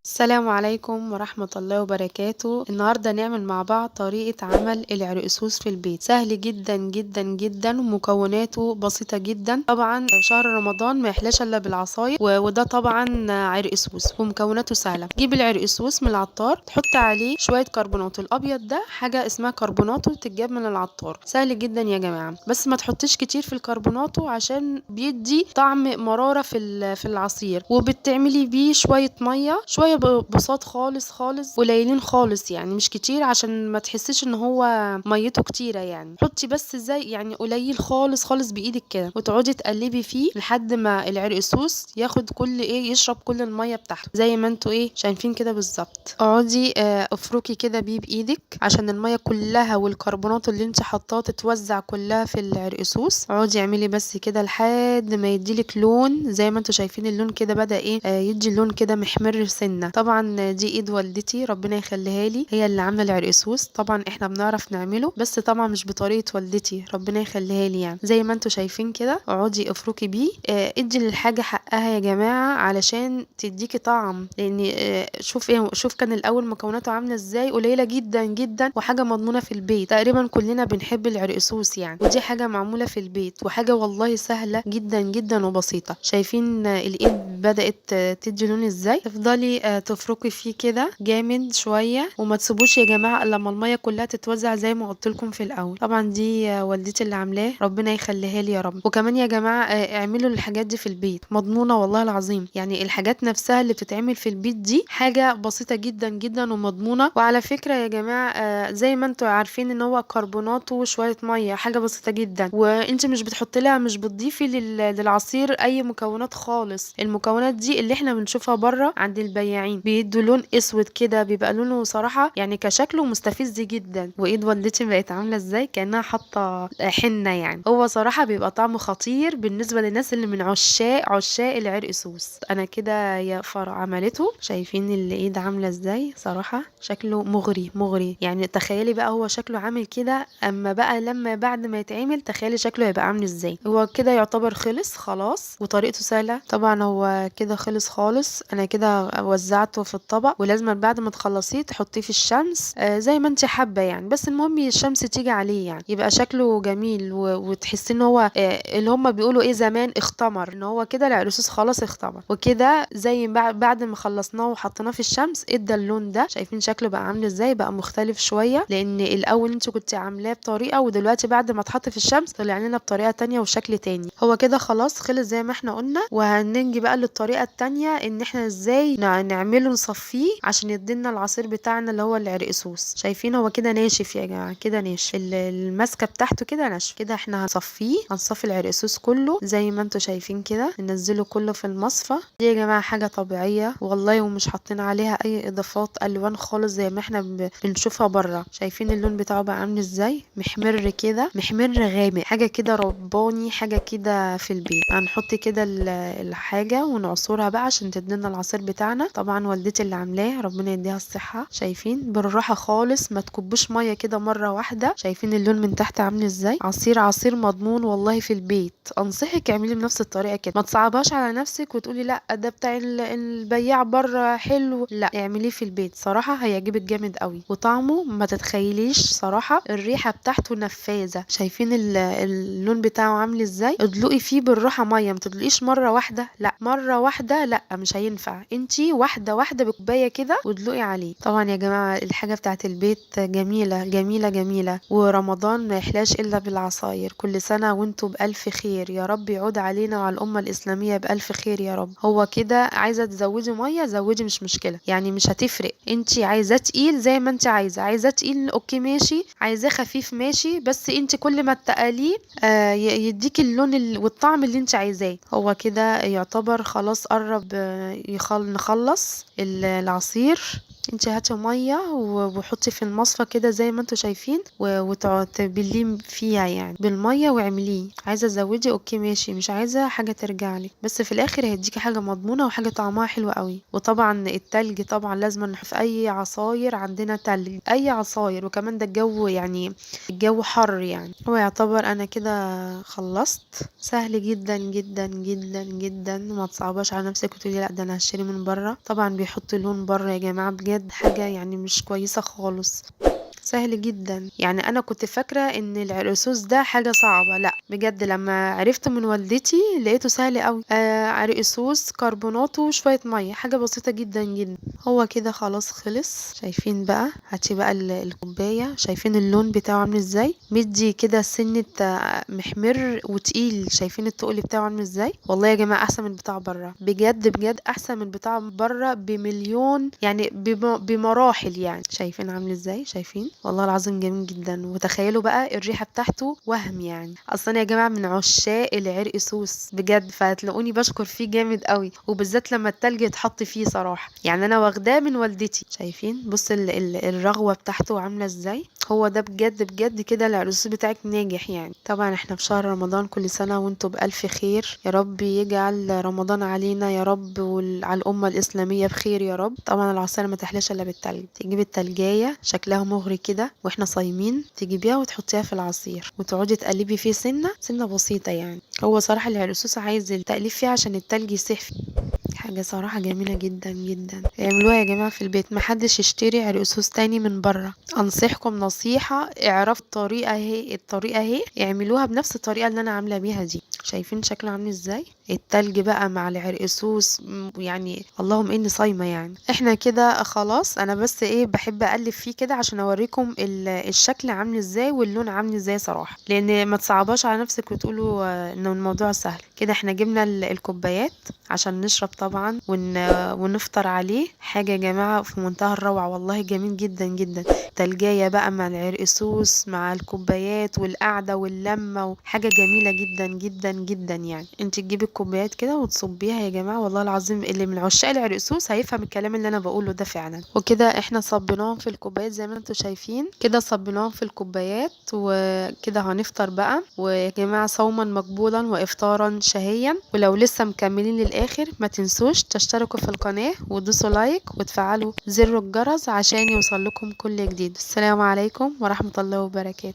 السلام عليكم ورحمة الله وبركاته. النهاردة نعمل مع بعض طريقة عمل العرقسوس في البيت. سهل جدا جدا جدا ومكوناته بسيطة جدا. طبعا شهر رمضان ما يحلاش الا بالعصاير وده طبعا عرقسوس ومكوناته سهلة. تجيب العرقسوس من العطار، تحط عليه شوية كربونات. الابيض ده حاجة اسمها كربوناتو، تتجاب من العطار. سهل جدا يا جماعة، بس ما تحطش كتير في الكربوناتو عشان بيدي طعم مرارة في العصير. وبتعملي بيه شوية مية، شوية بساط خالص خالص، قليلين خالص يعني مش كتير، عشان ما تحسيش ان هو ميته كتيره. يعني حطي بس زي يعني قليل خالص خالص بايدك كده، وتقعدي تقلبي فيه لحد ما العرقسوس ياخد كل يشرب كل الميه بتاعته زي ما انتوا شايفين كده بالظبط. اقعدي افركي كده بيه بايدك عشان الميه كلها والكربونات اللي انت حطاه تتوزع كلها في العرقسوس. اقعدي اعملي بس كده لحد ما يديلك لون زي ما انتوا شايفين. اللون كده بدأ يدي لون كده محمر سنه. طبعا دي ايد والدتي ربنا يخليها لي، هي اللي عامله العرقسوس. طبعا احنا بنعرف نعمله بس طبعا مش بطريقه والدتي ربنا يخليها لي. يعني زي ما انتوا شايفين كده اقعدي افركي بيه. ادي للحاجه حقها يا جماعه علشان تديكي طعم. لان شوف كان الاول مكوناته عامله ازاي، قليله جدا جدا وحاجه مضمونه في البيت. تقريبا كلنا بنحب العرقسوس يعني، ودي حاجه معموله في البيت وحاجه والله سهله جدا جدا وبسيطه. شايفين الايد بدات تدي لون ازاي. تفضلي تفركي فيه كده جامد شويه، وما تسيبوش يا جماعه الا لما الميه كلها تتوزع زي ما قلت لكم في الاول. طبعا دي والدتي اللي عاملاه ربنا يخليها لي يا رب. وكمان يا جماعه اعملوا الحاجات دي في البيت، مضمونه والله العظيم. يعني الحاجات نفسها اللي بتتعمل في البيت دي حاجه بسيطه جدا جدا ومضمونه. وعلى فكره يا جماعه زي ما انتوا عارفين ان هو كربونات وشويه ميه، حاجه بسيطه جدا. وانت مش بتحطي لها، مش بتضيفي للعصير اي مكونات خالص. المكونات دي اللي احنا بنشوفها بره عند البياعين بيدوا لون اسود كده، بيبقى لونه صراحه يعني كشكله مستفز جدا. وايد والدتي بقت عامله ازاي كانها حاطه حنه. يعني هو صراحه بيبقى طعمه خطير بالنسبه للناس اللي من عشاق العرقسوس. انا كده يا فرع عملته. شايفين الايد عامله ازاي؟ صراحه شكله مغري مغري. يعني تخيلي بقى هو شكله عامل كده، اما بقى لما بعد ما يتعمل تخيلي شكله هيبقى عامل ازاي. هو كده يعتبر خلص خلاص وطريقته سهله. طبعا هو كده خلص خالص. انا كده وزعته في الطبق، ولازم بعد ما تخلصيه تحطيه في الشمس زي ما انت حابه يعني. بس المهم الشمس تيجي عليه يعني يبقى شكله جميل وتحسي ان هو اللي هم بيقولوا زمان اختمر، ان هو كده العرقسوس خلاص اختمر. وكده زي بعد ما خلصناه وحطيناه في الشمس ادى اللون ده. شايفين شكله بقى عامل ازاي؟ بقى مختلف شويه، لان الاول انت كنت عاملاه بطريقه ودلوقتي بعد ما اتحط في الشمس طلع لنا بطريقه تانية وشكل تاني. هو كده خلاص خلص زي ما احنا قلنا. وهنيجي بقى للطريقه التانية ان احنا ازاي نعمله نصفيه عشان يدينا العصير بتاعنا اللي هو العرقسوس. شايفين هو كده ناشف يا جماعه، كده ناشف الماسكه بتاعته كده ناشف. كده احنا هنصفي العرقسوس كله زي ما انتوا شايفين كده. ننزله كله في المصفى. دي يا جماعه حاجه طبيعيه والله، ومش حاطين عليها اي اضافات الوان خالص زي ما احنا بنشوفها بره. شايفين اللون بتاعه بقى عامل ازاي؟ محمر كده، محمر غامق، حاجه كده رباني، حاجه كده في البيت. هنحط كده الحاجه ونعصرها بقى عشان تدينا العصير بتاعنا. طبعا والدتي اللي عاملاه ربنا يديها الصحه. شايفين بالراحه خالص، ما تكبوش ميه كده مره واحده. شايفين اللون من تحت عامل ازاي؟ عصير مضمون والله في البيت. انصحك اعملي بنفس الطريقه كده، ما تصعبهاش على نفسك وتقولي لا ده بتاع البياع بره حلو. لا اعمليه في البيت، صراحه هيعجبك جامد قوي. وطعمه ما تتخيليش صراحه، الريحه بتاعته نفاذه. شايفين اللون بتاعه عامل ازاي؟ ادلقي فيه بالراحه ميه، ما تدلقيش مره واحده. لا مره واحده لا مش هينفع. انتي واحده واحده بكوبايه كده وادلقي عليه. طبعا يا جماعه الحاجه بتاعت البيت جميله جميله جميله. ورمضان ما يحلاش الا بالعصاير. كل سنه وانتم بالف خير يا رب، يعود علينا وعلى الامه الاسلاميه بالف خير يا رب. هو كده عايزه تزودي ميه زودي، مش مشكله يعني، مش هتفرق. انتي عايزاه تقيل زي ما انتي عايزاه تقيل اوكي ماشي، عايزاه خفيف ماشي. بس انتي كل ما تقليه يديك اللون والطعم اللي انت عايزاه. هو كده يعتبر خلاص قرب نخلص العصير. انت هاتي ميه وحطي في المصفى كده زي ما انتوا شايفين، وتبليه فيها يعني بالميه واعمليه. عايزه تزودي اوكي ماشي، مش عايزه حاجه ترجع لك، بس في الاخر هيديكي حاجه مضمونه وحاجه طعمها حلو قوي. وطبعا التلج طبعا لازم نحط في اي عصاير عندنا تلج، اي عصاير. وكمان ده الجو يعني الجو حر يعني. هو يعتبر انا كده خلصت. سهل جدا جدا جدا جدا، ما تصعباش على نفسك وتقولي لا ده انا هشتري من بره. طبعا بيحطوا لون بره يا جماعه، بجد حاجه يعني مش كويسه خالص. سهل جدا يعني. انا كنت فاكره ان العرقسوس ده حاجه صعبه، لا بجد لما عرفت من والدتي لقيته سهل قوي. عرقسوس كربونات وشويه ميه، حاجه بسيطه جدا جدا. هو كده خلاص خلص. شايفين بقى؟ هاتي بقى الكوبايه، شايفين اللون بتاعه عامل ازاي؟ مدي كده سنه محمر وتقيل. شايفين التقل بتاعه عامل ازاي؟ والله يا جماعه احسن من بتاع بره، بجد بجد احسن من بتاع بره بمليون يعني، بمراحل يعني. شايفين عامل ازاي؟ شايفين؟ والله العظيم جميل جدا. وتخيلوا بقى الريحه بتاعته وهم يعني. اصلا يا جماعه من عشاق العرقسوس بجد، فهتلاقوني بشكر فيه جامد قوي، وبالذات لما التلج يتحط فيه صراحه يعني. انا واخداه من والدتي. شايفين؟ بص الرغوه بتاعته عامله ازاي. هو ده بجد بجد كده العرقسوس بتاعك ناجح يعني. طبعا احنا في شهر رمضان، كل سنه وانتم بالف خير. يا رب يجعل رمضان علينا يا رب وعلى الامه الاسلاميه بخير يا رب. طبعا العصير ما تحلاش الا بالتلج. تجيبي التلجايه شكلها مغري كده واحنا صايمين، تجيبيها وتحطيها في العصير وتقعدي تقلبي فيه سنه سنه بسيطه يعني. هو صراحه العرقسوس عايز التقليب فيه عشان التلج يسيح فيه. حاجة صراحة جميلة جدا جدا. اعملوها يا جماعة في البيت، محدش يشتري عرقسوس تاني من بره. انصحكم نصيحة، اعرفوا الطريقة اهي، الطريقة اهي اعملوها بنفس الطريقة اللي انا عاملة بيها دي. شايفين شكله عامل ازاي؟ التلج بقى مع العرقسوس يعني اللهم اني صايمة يعني. احنا كده خلاص. انا بس ايه بحب اقلب فيه كده عشان اوريكم الشكل عامل ازاي واللون عامل ازاي صراحة، لان ما تصعباش على نفسك وتقولوا انه الموضوع سهل كده. احنا جبنا الكوبايات عشان نشرب طبعا ونفطر عليه. حاجة يا جماعة في منتهى الروعة، والله جميل جدا جدا. تلجاية بقى مع العرقسوس مع الكوبايات والقعدة واللمة، وحاجة جميلة جدا جدا جدا يعني. انت تجيبي الكوبايات كده وتصبيها يا جماعة، والله العظيم اللي من عشاق العرقسوس هيفهم الكلام اللي انا بقوله ده فعلا. وكده احنا صبيناهم في الكوبايات زي ما انتم شايفين كده، صبيناهم في الكوبايات. وكده هنفطر بقى. ويا جماعة صوما مقبولا وافطارا شهيا. ولو لسه مكملين للاخر ما تنسوش تشتركوا في القناة وتدوسوا لايك وتفعلوا زر الجرس عشان يوصل لكم كل جديد. السلام عليكم ورحمة الله وبركاته.